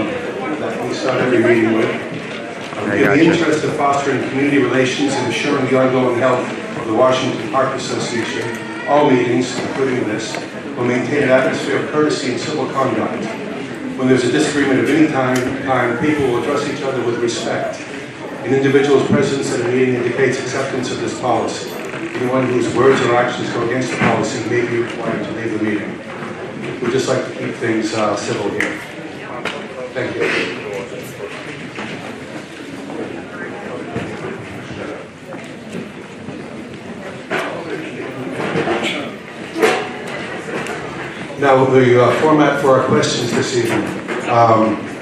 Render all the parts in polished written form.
that we start every meeting with. In the interest of fostering community relations and ensuring the ongoing health of the Washington Park Association, all meetings, including this, will maintain an atmosphere of courtesy and civil conduct. When there's a disagreement of any kind, people will address each other with respect. An individual's presence at a meeting indicates acceptance of this policy. Anyone whose words or actions go against the policy may be required to leave the meeting. We'd just like to keep things civil here. Thank you. Now, the format for our questions this evening.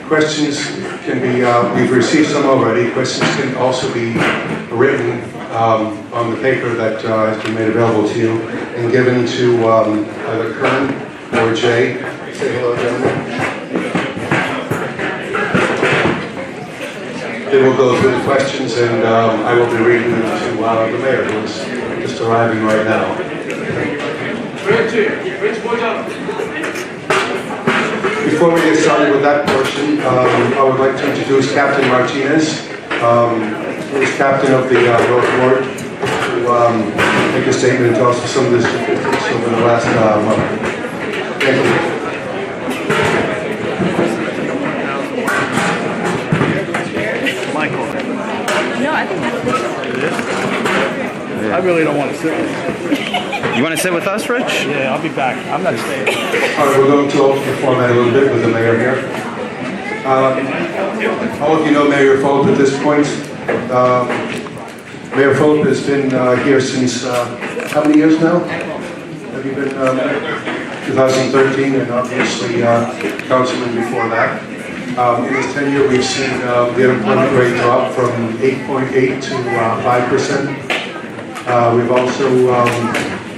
Questions can be, we've received some already. Questions can also be written on the paper that has been made available to you and given to either Kern or Jay. Say hello, gentlemen. They will go through the questions and I will be reading them to the mayor, who is just arriving right now. Before we get started with that portion, I would like to introduce Captain Martinez, who is captain of the North Ward, to make a statement and tell us some of the statistics over the last month. Thank you. Michael. No, I think It is? I really don't want to sit with you. You want to sit with us, Rich? Yeah, I'll be back. I'm not staying. All right, we're going to alter the format a little bit with the mayor here. All of you know Mayor Fulop at this point. Mayor Fulop has been here since, how many years now? Have you been, 2013, and obviously councilman before that. In his tenure, we've seen the unemployment rate drop from 8.8 to 5%. We've also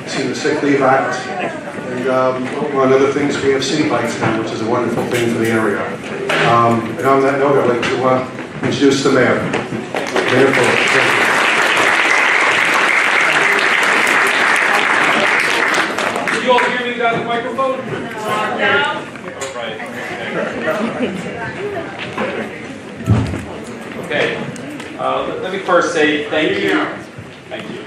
seen the Sick Leave Act, and among other things, we have city bikes now, which is a wonderful thing for the area. And on that note, I'd like to introduce the mayor. Mayor Fulop. Can you all hear me without the microphone? no. Oh, right. Okay. Let me first say thank you. Thank you.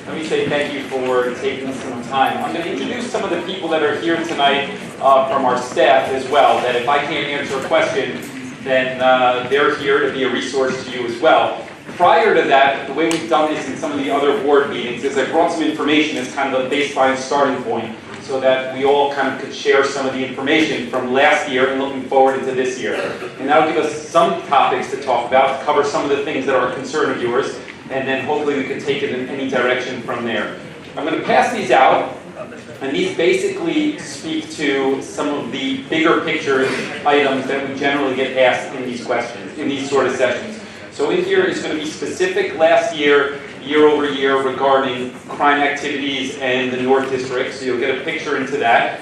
Let me say thank you for taking some time. I'm going to introduce some of the people that are here tonight from our staff as well, that if I can't answer a question, then they're here to be a resource to you as well. Prior to that, the way we've done this in some of the other board meetings is I brought some information as kind of a baseline starting point so that we all kind of could share some of the information from last year and looking forward into this year. And that'll give us some topics to talk about, cover some of the things that are a concern of yours, and then hopefully we can take it in any direction from there. I'm going to pass these out, and these basically speak to some of the bigger picture items that we generally get asked in these questions, in these sort of sessions. So in here is going to be specific last year, year over year regarding crime activities and the North District, so you'll get a picture into that.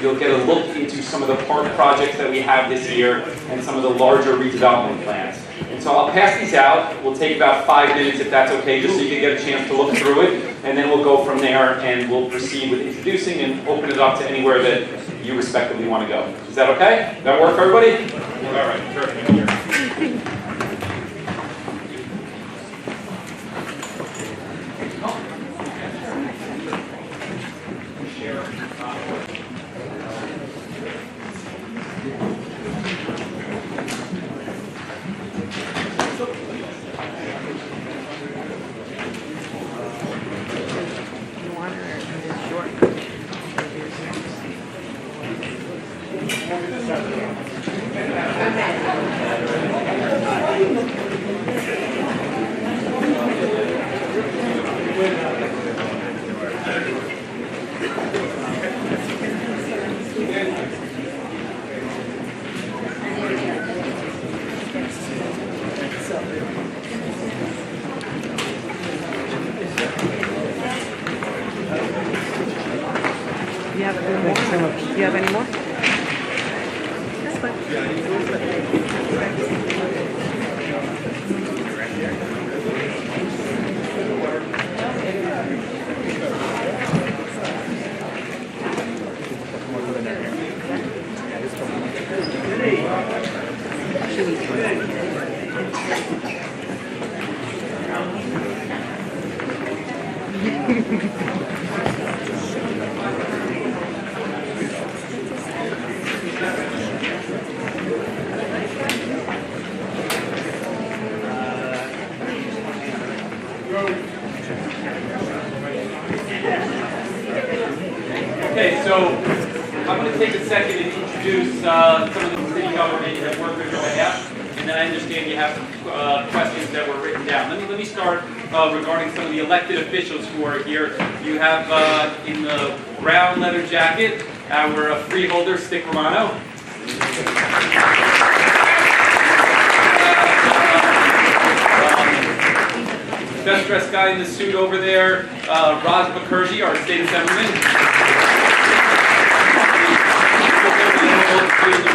You'll get a look into some of the park projects that we have this year and some of the larger redevelopment plans. And so I'll pass these out. We'll take about 5 minutes if that's okay, just so you can get a chance to look through it. And then we'll go from there and we'll proceed with introducing and open it up to anywhere that you respectively want to go. Is that okay? Does that work for everybody? All right, perfect. Do you have any more? That's fine. to meet you. Okay, so I'm going to take a second and introduce some of the city government that work on your behalf, and then I understand you have some questions that were written down. Let me start regarding some of the elected officials who are here. You have in the brown leather jacket our freeholder, Stick Romano. Best dressed guy in the suit over there, Roz Mukherjee, our state assemblyman.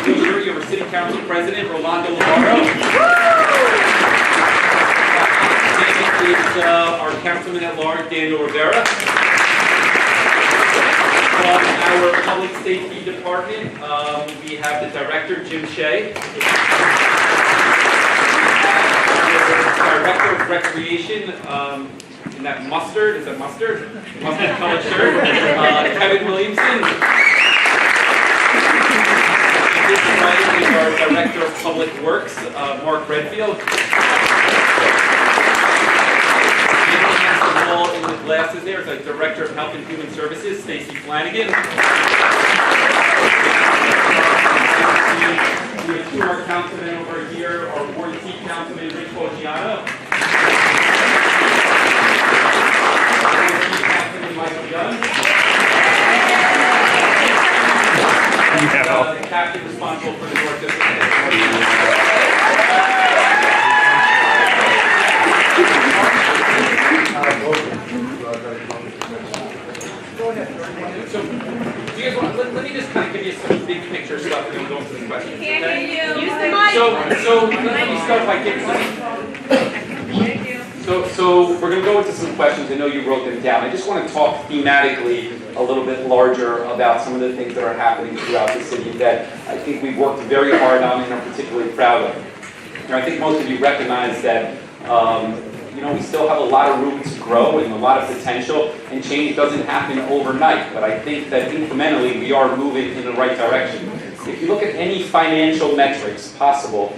You have our city council president, Rolando Lavarro. Is our councilman at large, Daniel Rivera. From our public safety department, we have the director, Jim Shea. Director of Recreation, in that mustard, is that mustard? Mustard colored shirt, Kevin Williamson. This is our Director of Public Works, Mark Redfield. In the glasses there is our Director of Health and Human Services, Stacy Flanagan. We have two of our councilmen over here, our Ward C councilman, Rich Foggiano. Councilman Michael Young. The captain responsible for the North District. So, do you guys want, let me just kind of give you some big picture stuff and then we'll go into the questions. Can't Okay? hear you. Use the mic. So let me start by giving some. So we're going to go into some questions. I know you wrote them down. I just want to talk thematically a little bit larger about some of the things that are happening throughout the city that I think we've worked very hard on and are particularly proud of. And I think most of you recognize that we still have a lot of room to grow and a lot of potential, and change doesn't happen overnight. But I think that incrementally we are moving in the right direction. If you look at any financial metrics possible,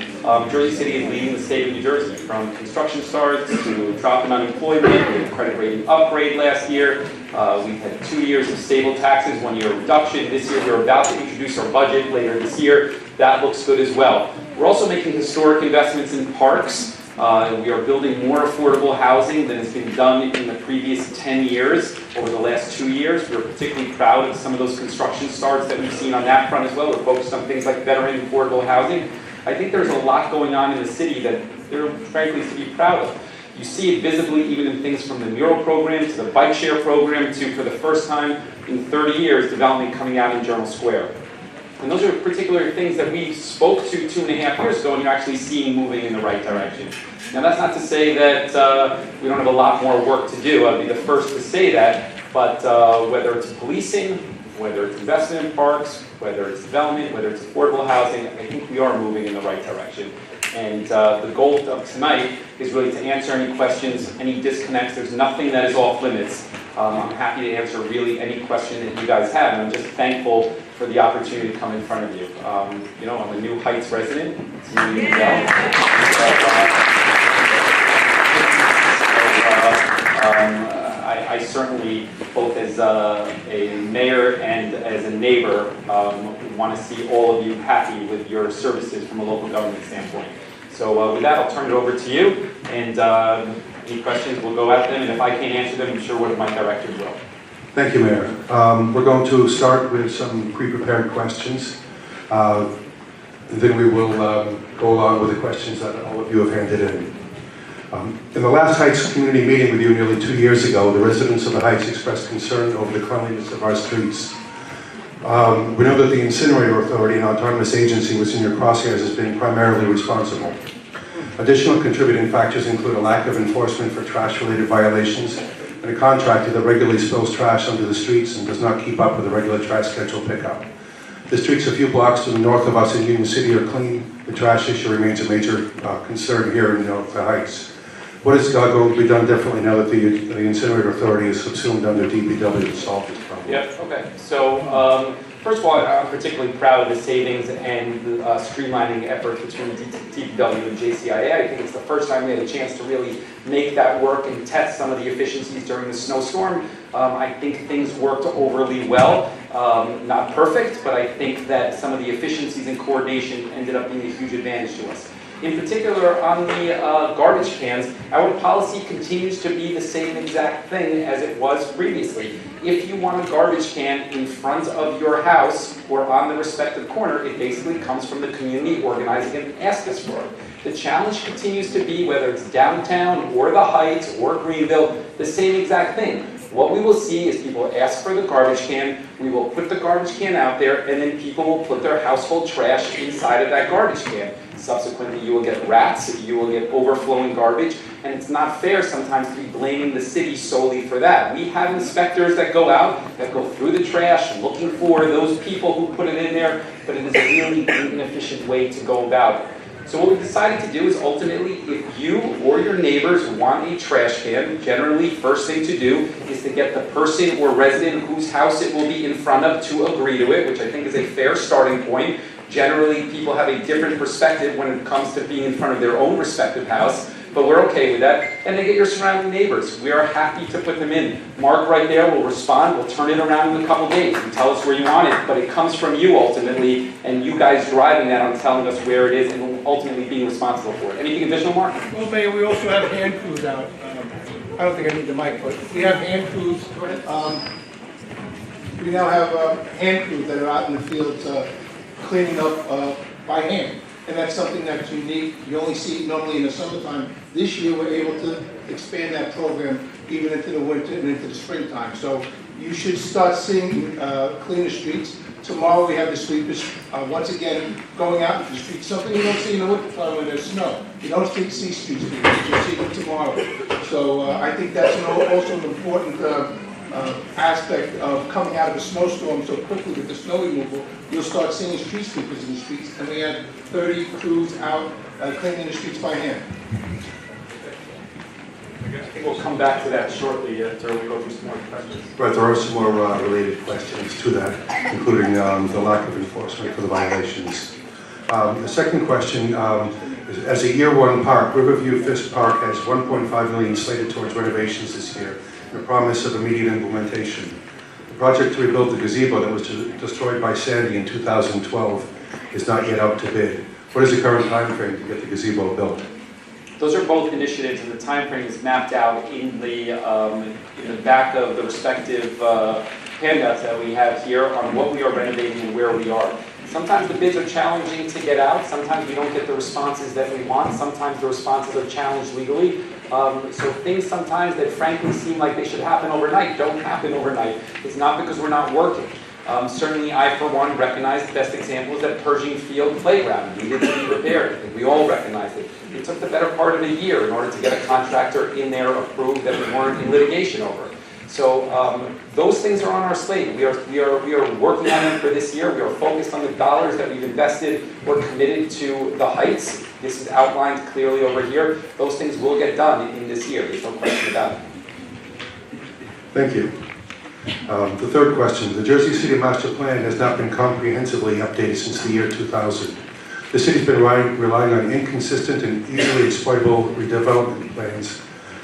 Jersey City is leading the state of New Jersey, from construction starts to drop in unemployment. We had a credit rating upgrade last year. We've had 2 years of stable taxes, 1 year reduction. This year we're about to introduce our budget later this year. That looks good as well. We're also making historic investments in parks. We are building more affordable housing than has been done in the previous 10 years over the last 2 years. We're particularly proud of some of those construction starts that we've seen on that front as well. We're focused on things like veteran affordable housing. I think there's a lot going on in the city that there frankly is to be proud of. You see it visibly even in things from the mural program to the bike share program to, for the first time in 30 years, development coming out in Journal Square. And those are particular things that we spoke to 2.5 years ago and you're actually seeing moving in the right direction. Now that's not to say that we don't have a lot more work to do. I'd be the first to say that, but whether it's policing, whether it's investment in parks, whether it's development, whether it's affordable housing, I think we are moving in the right direction. And the goal of tonight is really to answer any questions, any disconnects. There's nothing that is off limits. I'm happy to answer really any question that you guys have, and I'm just thankful for the opportunity to come in front of you. I'm a New Heights resident. It's me as well. I certainly, both as a mayor and as a neighbor, want to see all of you happy with your services from a local government standpoint. So with that, I'll turn it over to you, and any questions, we'll go at them, and if I can't answer them, I'm sure one of my directors will. Thank you, Mayor. We're going to start with some pre-prepared questions. Then we will go along with the questions that all of you have handed in. In the last Heights community meeting with you nearly 2 years ago, the residents of the Heights expressed concern over the cleanliness of our streets. We know that the incinerator authority, an autonomous agency, was in your crosshairs as being primarily responsible. Additional contributing factors include a lack of enforcement for trash-related violations and a contractor that regularly spills trash onto the streets and does not keep up with the regular trash schedule pickup. The streets a few blocks to the north of us in Union City are clean. The trash issue remains a major concern here in the Heights. What is going to be done differently now that the incinerator authority is subsumed under DPW to solve this problem? Yeah, okay. So, first of all, I'm particularly proud of the savings and the streamlining efforts between DPW and JCIA. I think it's the first time we had a chance to really make that work and test some of the efficiencies during the snowstorm. I think things worked overly well. Not perfect, but I think that some of the efficiencies and coordination ended up being a huge advantage to us. In particular, on the garbage cans, our policy continues to be the same exact thing as it was previously. If you want a garbage can in front of your house or on the respective corner, it basically comes from the community organizing and ask us for it. The challenge continues to be, whether it's downtown or the Heights or Greenville, the same exact thing. What we will see is people ask for the garbage can, we will put the garbage can out there, and then people will put their household trash inside of that garbage can. Subsequently, you will get rats, you will get overflowing garbage, and it's not fair sometimes to be blaming the city solely for that. We have inspectors that go out, that go through the trash, looking for those people who put it in there, but it is a really inefficient way to go about it. So what we decided to do is ultimately, if you or your neighbors want a trash can, generally first thing to do is to get the person or resident whose house it will be in front of to agree to it, which I think is a fair starting point. Generally, people have a different perspective when it comes to being in front of their own respective house, but we're okay with that. And then get your surrounding neighbors. We are happy to put them in. Mark right there will respond. We'll turn it around in a couple days and tell us where you want it, but it comes from you ultimately, and you guys driving that on telling us where it is and ultimately being responsible for it. Anything additional, Mark? Well, Mayor, we also have hand crews out. I don't think I need the mic, but we have hand crews. We now have hand crews that are out in the fields cleaning up by hand. And that's something that's unique. You only see it normally in the summertime. This year, we're able to expand that program even into the winter and into the springtime. So you should start seeing cleaner streets. Tomorrow we have the sweepers, once again, going out into the streets, something you don't see in the wintertime when there's snow. You don't see street sweepers, you'll see them tomorrow. So I think that's also an important aspect of coming out of a snowstorm so quickly with the snow removal. You'll start seeing street sweepers in the streets, and we have 30 crews out cleaning the streets by hand. I think we'll come back to that shortly after we go through some more questions. Right, there are some more related questions to that, including the lack of enforcement for the violations. The second question is, as a year one park, Riverview Fisk Park has $1.5 million slated towards renovations this year, and a promise of immediate implementation. The project to rebuild the gazebo that was destroyed by Sandy in 2012 is not yet out to bid. What is the current time frame to get the gazebo built? Those are both initiatives, and the time frame is mapped out in the back of the respective handouts that we have here on what we are renovating and where we are. Sometimes the bids are challenging to get out. Sometimes we don't get the responses that we want. Sometimes the responses are challenged legally. So things sometimes that frankly seem like they should happen overnight don't happen overnight. It's not because we're not working. Certainly I, for one, recognize the best example is that Pershing Field playground needed to be repaired. I think we all recognize it. It took the better part of a year in order to get a contractor in there approved that we weren't in litigation over. So those things are on our slate. We are working on them for this year. We are focused on the dollars that we've invested. We're committed to the Heights. This is outlined clearly over here. Those things will get done in this year. There's no question about it. Thank you. The third question, the Jersey City Master Plan has not been comprehensively updated since the year 2000. The city's been relying on inconsistent and easily exploitable redevelopment plans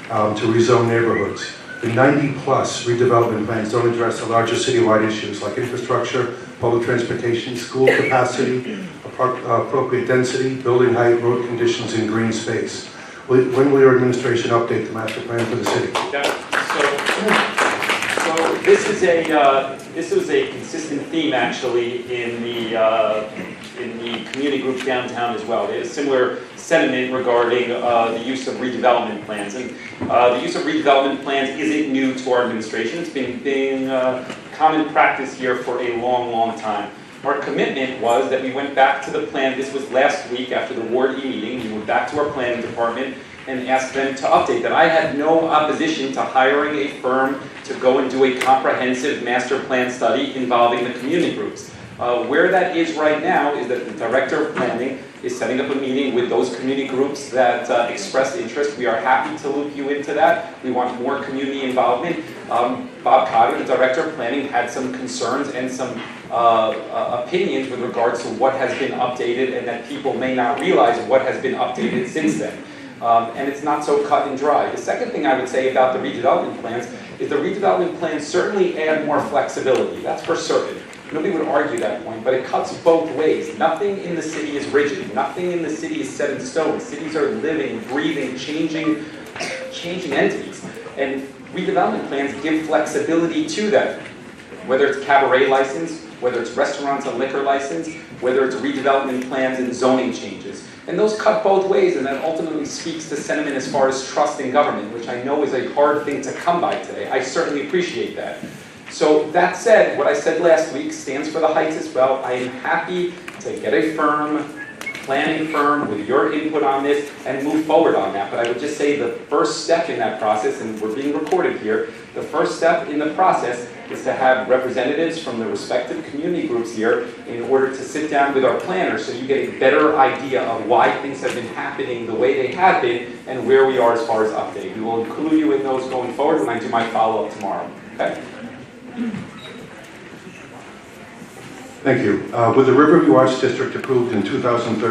to rezone neighborhoods. The 90-plus redevelopment plans don't address the larger citywide issues like infrastructure, public transportation, school capacity, appropriate density, building height, road conditions, and green space. When will your administration update the master plan for the city? So this was a consistent theme actually in the community groups downtown as well. There's a similar sentiment regarding the use of redevelopment plans, and the use of redevelopment plans isn't new to our administration. It's been common practice here for a long, long time. Our commitment was that we went back to the plan. This was last week after the Ward E meeting. We went back to our planning department and asked them to update that. I had no opposition to hiring a firm to go and do a comprehensive master plan study involving the community groups. Where that is right now is that the Director of Planning is setting up a meeting with those community groups that expressed interest. We are happy to loop you into that. We want more community involvement. Bob Cotter, the Director of Planning, had some concerns and some opinions with regards to what has been updated and that people may not realize what has been updated since then. And it's not so cut and dry. The second thing I would say about the redevelopment plans is the redevelopment plans certainly add more flexibility. That's for certain. Nobody would argue that point, but it cuts both ways. Nothing in the city is rigid. Nothing in the city is set in stone. Cities are living, breathing, changing entities. And redevelopment plans give flexibility to that. Whether it's cabaret license, whether it's restaurants and liquor license, whether it's redevelopment plans and zoning changes. And those cut both ways, and that ultimately speaks to sentiment as far as trust in government, which I know is a hard thing to come by today. I certainly appreciate that. So that said, what I said last week stands for the Heights as well. I am happy to get a planning firm with your input on this and move forward on that. But I would just say the first step in that process, and we're being recorded here, the first step in the process is to have representatives from the respective community groups here in order to sit down with our planners so you get a better idea of why things have been happening the way they have been and where we are as far as update. We will include you in those going forward when I do my follow-up tomorrow. Okay? Thank you. With the Riverview Arts District approved in 2013,